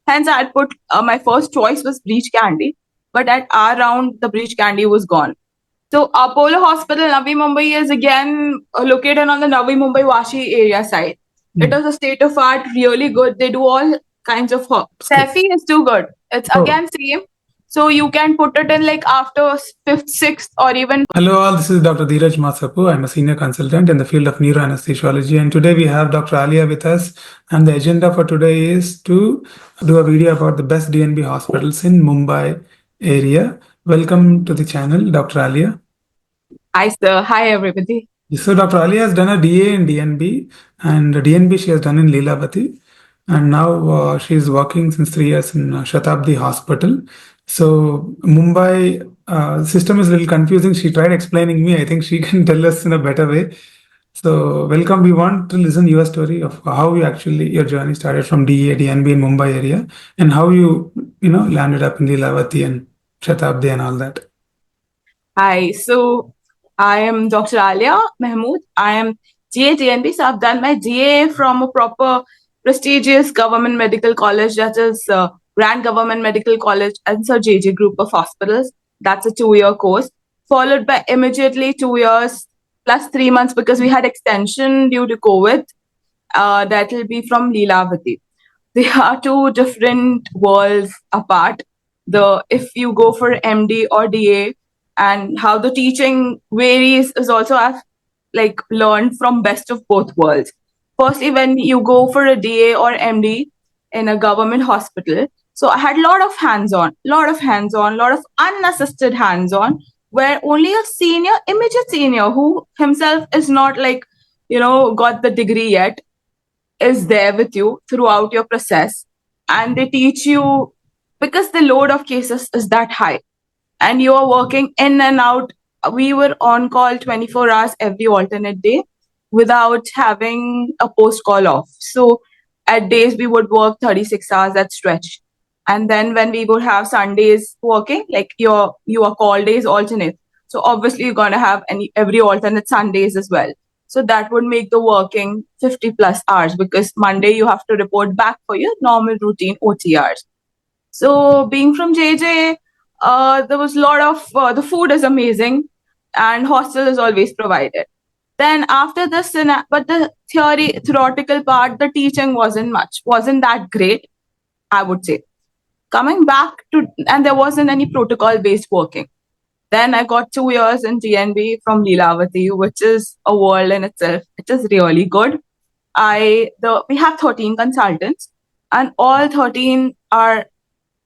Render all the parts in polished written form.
Hence, I had put my first choice was breech candy, but at our round, the breech candy was gone. So Apollo Hospital, Navi Mumbai is again located on the Navi Mumbai Vashi area side. It is a state of art, really good. They do all kinds of Safi is too good. It's Oh. again same. So you can put it in like after fifth, sixth, or even. Hello all, this is Dr. Dheeraj Masapu. I'm a senior consultant in the field of neuroanesthesiology, and today we have Dr. Alia with us. And the agenda for today is to do a video about the best DNB hospitals in Mumbai area. Welcome to the channel, Dr. Alia. Hi sir, hi everybody. So Dr. Alia has done a DA in DNB, and DNB she has done in Lilavati, and now she is working since 3 years in Shatabdi Hospital. So Mumbai system is a little confusing. She tried explaining me. I think she can tell us in a better way. So welcome. We want to listen your story of how you actually your journey started from DA, DNB in Mumbai area, and how you landed up in Lilavati and Shatabdi and all that. Hi, so I am Dr. Alia Mahmood. I am GA DNB. So I've done my GA from a proper prestigious government medical college, that is Grand Government Medical College and Sir JJ Group of Hospitals. That's a 2-year course, followed by immediately 2 years plus 3 months because we had extension due to COVID. That will be from Lilavati. They are two different worlds apart. If you go for MD or DA, and how the teaching varies is also I've like learned from best of both worlds. Firstly, when you go for a DA or MD in a government hospital, so I had a lot of hands-on, lot of unassisted hands-on, where only a senior, immediate senior who himself is not like, got the degree yet, is there with you throughout your process, and they teach you because the load of cases is that high and you are working in and out. We were on call 24 hours every alternate day without having a post call off. So at days we would work 36 hours at stretch, and then when we would have Sundays working, like your call days alternate, so obviously you're going to have every alternate Sundays as well. So that would make the working 50 plus hours because Monday you have to report back for your normal routine OTRs. So being from JJ, there was a lot of the food is amazing, and hostel is always provided. Then after this, but the theoretical part, the teaching wasn't that great, I would say. Coming back to, and there wasn't any protocol based working. Then I got 2 years in DNB from Lilavati, which is a world in itself. It is really good. We have 13 consultants, and all 13 are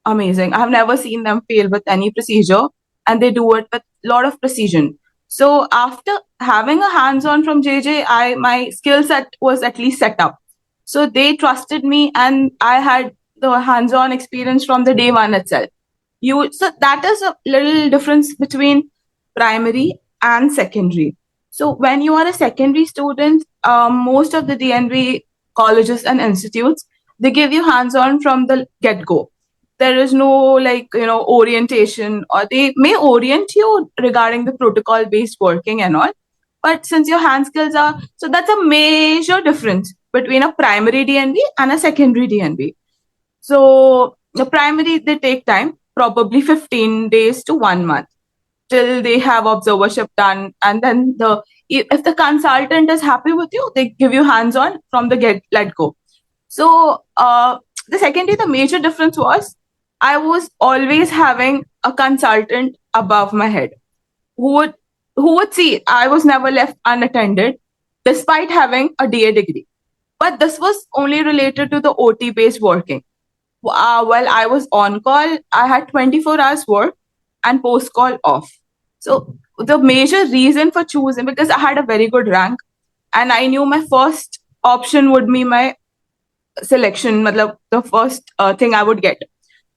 amazing. I've never seen them fail with any procedure, and they do it with a lot of precision. So after having a hands-on from JJ, my skill set was at least set up. So they trusted me, and I had the hands-on experience from the day one itself. So that is a little difference between primary and secondary. So when you are a secondary student, most of the DNB colleges and institutes, they give you hands-on from the get-go. There is no orientation, or they may orient you regarding the protocol based working and all, but since your hand skills are, so that's a major difference between a primary DNB and a secondary DNB. So the primary, they take time, probably 15 days to 1 month, till they have observership done, and then if the consultant is happy with you, they give you hands on from the let go. So the secondary, the major difference was I was always having a consultant above my head who would see I was never left unattended despite having a DA degree. But this was only related to the OT based working. While I was on call, I had 24 hours work and post call off. So the major reason for choosing, because I had a very good rank and I knew my first option would be my selection, the first thing I would get.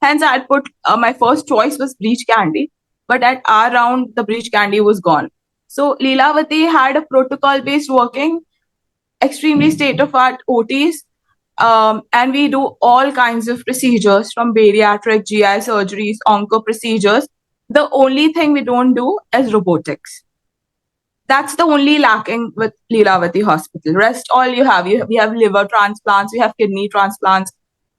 Hence, I had put my first choice was breech candy, but at our round, the breech candy was gone. So Lilavati had a protocol-based working, extremely state-of-art OTs, and we do all kinds of procedures from bariatric, GI surgeries, onco procedures. The only thing we don't do is robotics. That's the only lacking with Lilavati Hospital. Rest all we have liver transplants, we have kidney transplants.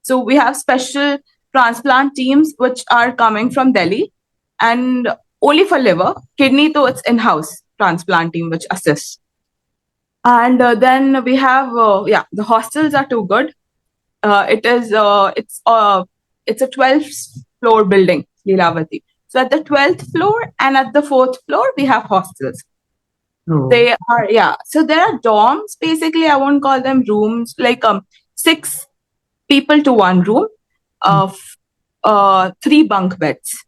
So we have special transplant teams which are coming from Delhi, and only for liver. Kidney, though, it's in-house transplant team which assists. And then we have, the hostels are too good. It's a 12th floor building, Lilavati. So at the 12th floor and at the 4th floor, we have hostels. Oh. They are, yeah. So there are dorms, basically. I won't call them rooms, like 6 people to one room, of 3 bunk beds,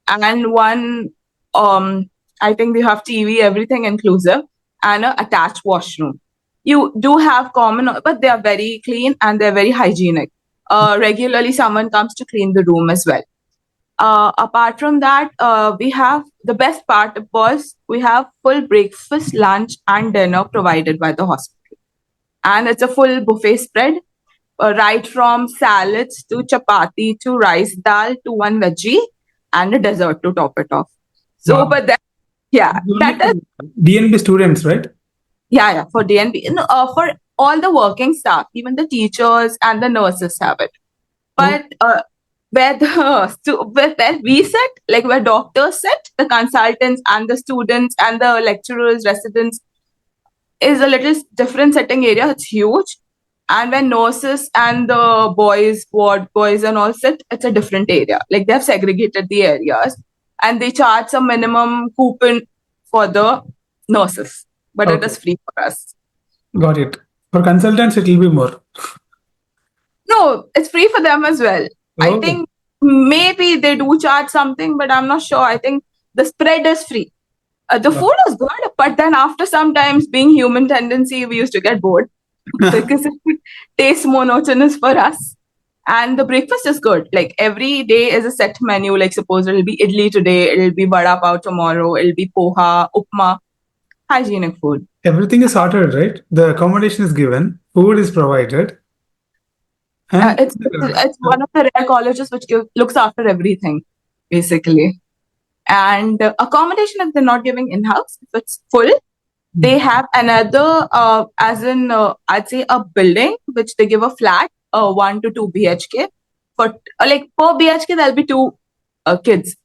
and one, I think we have TV, everything inclusive, and a attached washroom. You do have common, but they are very clean and they're very hygienic. Regularly, someone comes to clean the room as well. Apart from that, we have the best part was we have full breakfast, lunch, and dinner provided by the hospital, and it's a full buffet spread, right from salads to chapati to rice dal to one veggie and a dessert to top it off. So, Wow. but that, yeah, Only that is, for DNB students, right? yeah, for DNB, for all the working staff, even the teachers and the nurses have it. But where we sit, like where doctors sit, the consultants and the students and the lecturers, residents, is a little different setting area. It's huge. And when nurses and the ward boys and all sit, it's a different area. Like they have segregated the areas and they charge some minimum coupon for the nurses, but it Okay. is free for us. Got it. For consultants, it will be more. No, it's free for them as well. I Oh. think maybe they do charge something, but I'm not sure. I think the spread is free. The food is good, but then after sometimes being human tendency, we used to get bored because it tastes monotonous for us. And the breakfast is good. Like every day is a set menu. Like suppose it'll be idli today, it'll be vada pav tomorrow, it'll be poha, upma, hygienic food. Everything is sorted, right? The accommodation is given, food is provided, and It's one of the rare colleges which looks after everything, basically. And accommodation, if they're not giving in-house, if it's full, they have another, I'd say a building which they give a flat, 1 to 2 BHK. For like per BHK, there'll be 2 kids.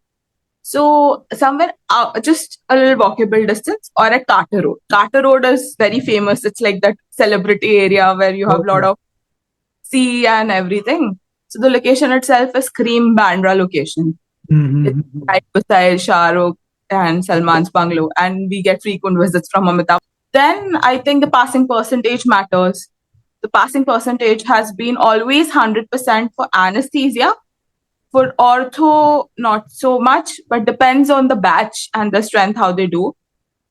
So somewhere just a little walkable distance or at Carter Road. Carter Road is very famous. It's like that celebrity area where you have a lot of sea and everything. So the location itself is Cream Bandra location. It's right beside Shah Rukh and Salman's bungalow, and we get frequent visits from Amitabh. Then I think the passing percentage matters. The passing percentage has been always 100% for anesthesia. For ortho, not so much, but depends on the batch and the strength how they do.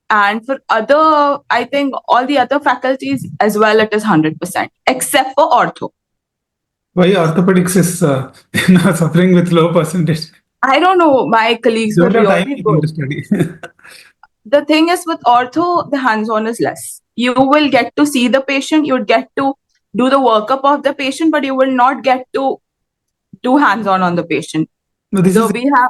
And for other, I think all the other faculties as well, it is 100%, except for ortho. Why orthopedics is suffering with low percentage? I don't know. My colleagues were Don't have time really good. to study. The thing is with ortho, the hands-on is less. You will get to see the patient, you would get to do the workup of the patient, but you will not get to do hands-on on the patient. No, this So is we have,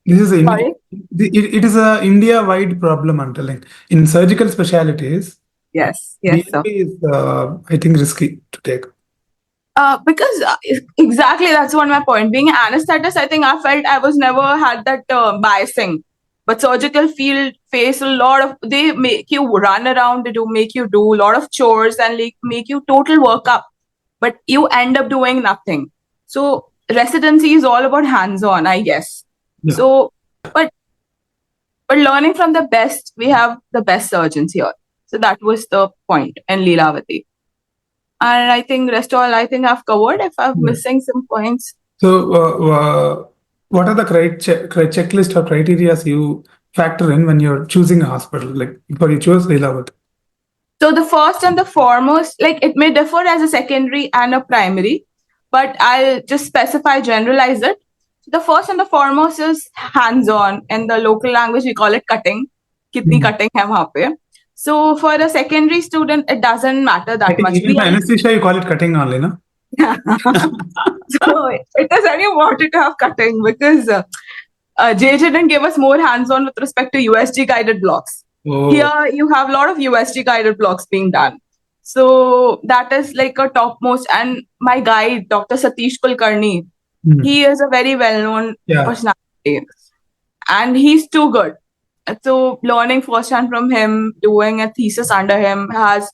this is sorry? it is a India-wide problem. I'm telling. In surgical specialties, Yes, sir. DNB is I think risky to take. Because exactly that's one my point. Being an anesthetist, I think I felt I was never had that biasing. But surgical field face a lot of, they make you run around, they do make you do a lot of chores and like make you total workup, but you end up doing nothing. So residency is all about hands-on, I guess. Yeah. So, but learning from the best, we have the best surgeons here. So that was the point in Lilavati. And I think rest all I think I've covered. If I'm missing some points. So, what are the checklist or criteria you factor in when you're choosing a hospital? Like before you choose Lilavati. So the first and the foremost, like it may differ as a secondary and a primary, but I'll just specify, generalize it. So the first and the foremost is hands-on. In the local language, we call it cutting. Kitni cutting hai wahan pe. So for a secondary student, it doesn't matter that much. Even for anesthesia, you call it cutting only, no? So it is very important to have cutting because JJ didn't give us more hands-on with respect to USG guided blocks. Oh. Here you have a lot of USG guided blocks being done. So that is like a topmost. And my guide, Dr. Satish Kulkarni, Mm. he is a very well-known Yeah. personality, and he's too good. So learning firsthand from him, doing a thesis under him has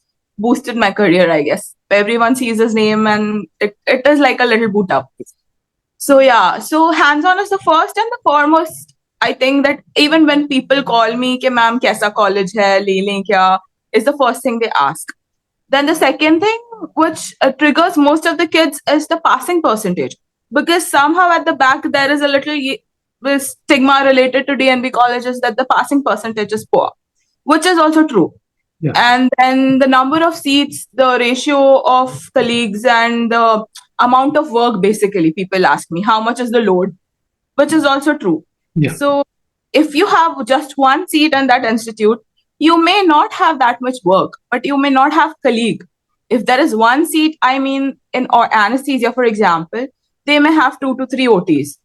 boosted my career, I guess. Everyone sees his name and it is like a little boot up. So yeah, so hands-on is the first and the foremost. I think that even when people call me कि ma'am कैसा college है, ले लें क्या, is the first thing they ask. Then the second thing which triggers most of the kids is the passing percentage, because somehow at the back there is a little this stigma related to DNB colleges that the passing percentage is poor, which is also true. Yeah. And then the number of seats, the ratio of colleagues, and the amount of work, basically, people ask me, how much is the load? Which is also true. Yeah. So if you have just one seat in that institute, you may not have that much work, but you may not have colleague. If there is one seat, I mean, in or anesthesia, for example, they may have 2 to 3 OTs.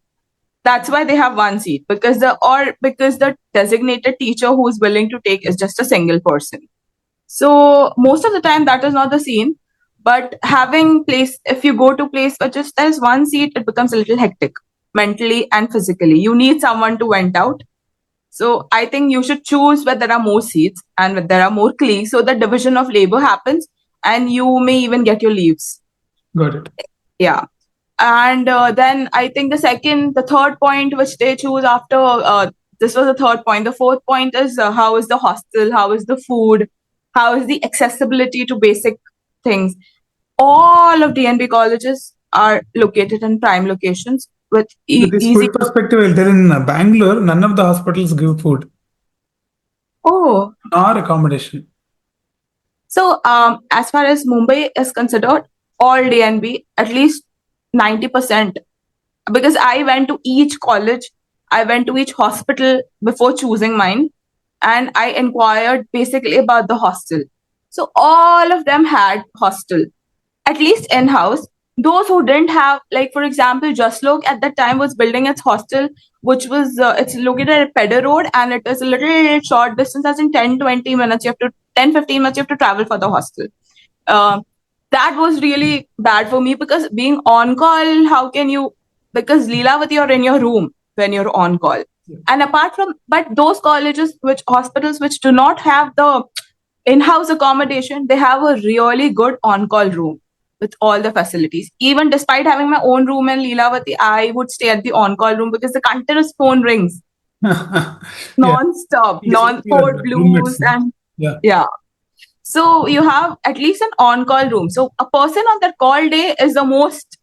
That's why they have one seat, because the designated teacher who is willing to take is just a single person. So most of the time that is not the scene. But having place, if you go to place where just there's one seat, it becomes a little hectic mentally and physically. You need someone to vent out. So I think you should choose where there are more seats and where there are more colleagues, so the division of labor happens and you may even get your leaves. Got it. Yeah. And then I think the third point which they choose after this was the third point. The fourth point is how is the hostel, how is the food, how is the accessibility to basic things. All of DNB colleges are located in prime locations with With this easy. food perspective, I'll tell in Bangalore, none of the hospitals give food Oh, or accommodation. so as far as Mumbai is considered, all DNB, at least 90%, because I went to each college, I went to each hospital before choosing mine, and I inquired basically about the hostel. So all of them had hostel, at least in house. Those who didn't have, like for example, Jaslok at that time was building its hostel, which was it's located at Pedder Road, and it is a little short distance, as in 10-20 minutes. You have to 10-15 minutes. You have to travel for the hostel. Uh, that was really bad for me, because being on call, how can you? Because Lilavati, you're in your room when you're on call. Yeah. And apart from, but those colleges, which hospitals which do not have the in-house accommodation, they have a really good on-call room with all the facilities. Even despite having my own room in Lilavati, I would stay at the on-call room because the continuous phone rings Yeah. non-stop, Yes, non-code the blues, roommates. and Yeah. yeah. So you have at least an on-call room. So a person on that call day is the most,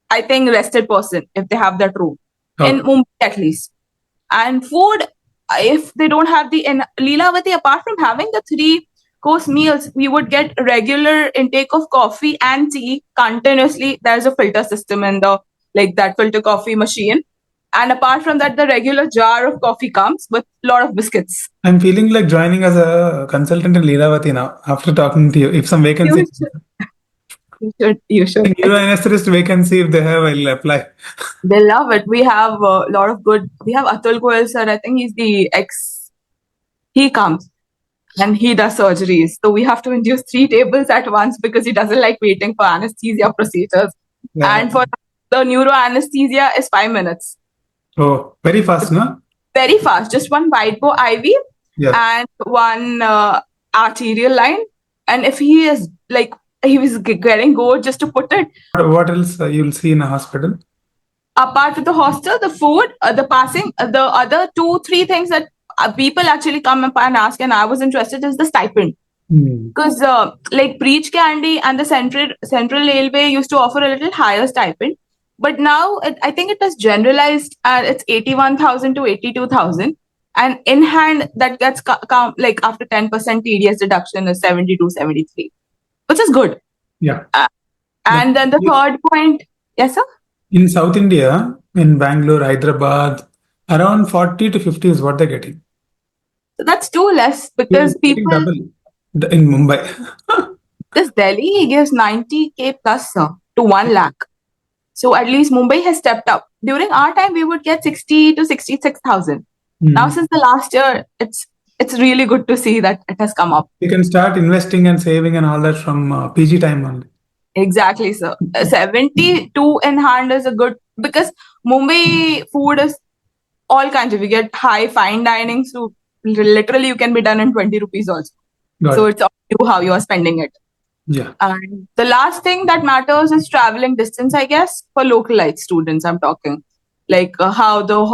I think, rested person if they have that room in Okay. Mumbai at least. And food, if they don't have the in Lilavati, apart from having the 3 course meals, we would get regular intake of coffee and tea continuously. There's a filter system in the like that filter coffee machine. And apart from that, the regular jar of coffee comes with a lot of biscuits. I'm feeling like joining as a consultant in Lilavati now after talking to you. If some vacancy, You should, you should. neuroanesthetist vacancy, if they have, I'll apply. They love it. We have a lot of good. We have Atul Goyal sir. I think he's the ex. He comes and he does surgeries. So we have to induce 3 tables at once because he doesn't like waiting for anesthesia procedures. Yeah. And for the neuro anesthesia is 5 minutes. Oh, very fast, no? Very fast. Just one wide bow IV Yeah. and one arterial line. And if he is like, he was getting gold just to put it. What else you'll see in a hospital? Apart from the hostel, the food, the passing, the other 2-3 things that people actually come up and ask, and I was interested, is the stipend. Because like Breach Candy and the Central Railway used to offer a little higher stipend, but now I think it has generalized. It's 81,000 to 82,000, and in hand that gets like after 10% TDS deduction is 72-73, which is good. Yeah. And then the third point, yes sir. In South India, in Bangalore, Hyderabad, around 40 to 50 is what they're getting. So that's too less, because You're getting people. double in Mumbai. This Delhi, he gives 90K plus, sir, to 1 lakh. So at least Mumbai has stepped up. During our time, we would get 60 to 66,000. Now, since the last year, it's it's really good to see that it has come up. You can start investing and saving and all that from PG time only. Exactly, sir. 72 in hand is a good, because Mumbai food is all kinds of. You get high fine dining, so literally you can be done in 20 rupees also. Got So it. it's up to you how you are spending it. Yeah. And the last thing that matters is traveling distance, I guess, for localized students. I'm talking like how the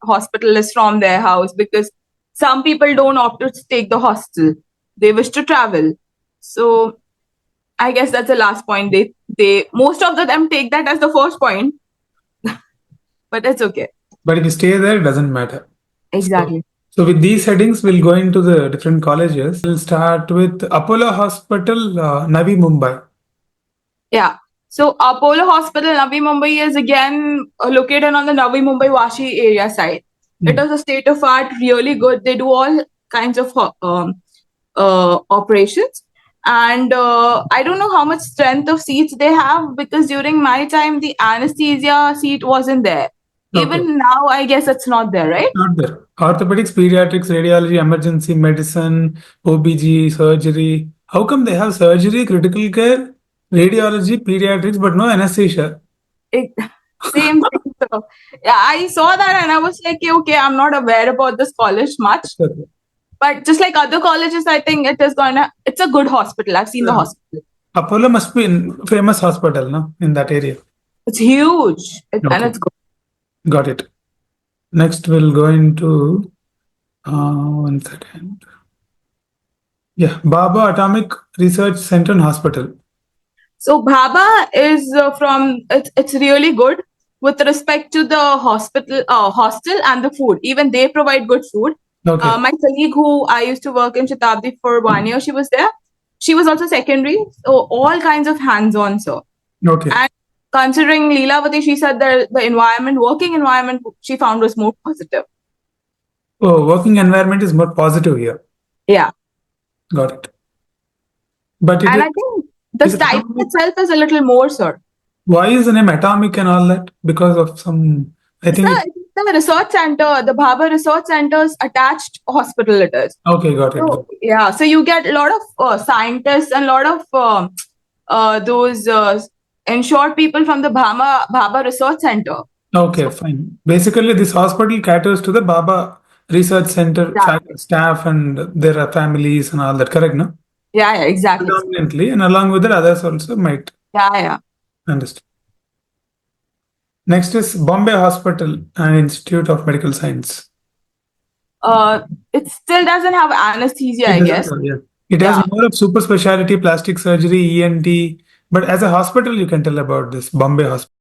hospital is from their house, because some people don't opt to take the hostel; they wish to travel. So I guess that's the last point. They most of them take that as the first point, but it's okay. But if you stay there, it doesn't matter. So, Exactly. so with these headings, we'll go into the different colleges. We'll start with Apollo Hospital, Navi Mumbai. Yeah. So Apollo Hospital, Navi Mumbai is again located on the Navi Mumbai Vashi area side. It Hmm. is a state of art, really good. They do all kinds of operations. And I don't know how much strength of seats they have, because during my time, the anesthesia seat wasn't there. Okay. Even now, I guess it's not there, right? Not there. Orthopedics, pediatrics, radiology, emergency medicine, OBG, surgery. How come they have surgery, critical care, radiology, pediatrics, but no anesthesia? It, same thing. So, yeah, I saw that and I was like, okay, I'm not aware about this college much. Okay. But just like other colleges, I think it's a good hospital. I've seen the Yeah. hospital. Apollo must be in famous hospital, no, in that area. It's huge, and Okay, it's good. got it. Next, we'll go into 1 second. Yeah, Baba Atomic Research Center and Hospital. So Bhaba is it's really good with respect to the hostel and the food. Even they provide good food. Okay, My colleague who I used to work in Shatabdi for 1 year, she was there. She was also secondary, so all kinds of hands-on, sir. okay. And considering Lilavati, she said that the environment, working environment, she found was more positive. Oh, working environment is more positive here. Yeah. Got it. But it And I think the is stipend atomic. itself is a little more, sir. Why is the name atomic and all that? Because of some, I It's think it. the research center, the Bhabha Research Center's attached hospital it is. Okay, got it. So, yeah, so you get a lot of scientists and a lot of those insured people from the Bhabha Research Center. Okay, So, fine. Basically, this hospital caters to the Baba Research Center exactly. staff and their families and all that, correct, no? Yeah, exactly. Predominantly, and along with that, others also might Yeah. understand. Next is Bombay Hospital and Institute of Medical Science. It still doesn't have anesthesia, It I doesn't guess. have, yeah. It has Yeah. more of super specialty, plastic surgery, ENT, but as a hospital, you can tell about this Bombay Hospital.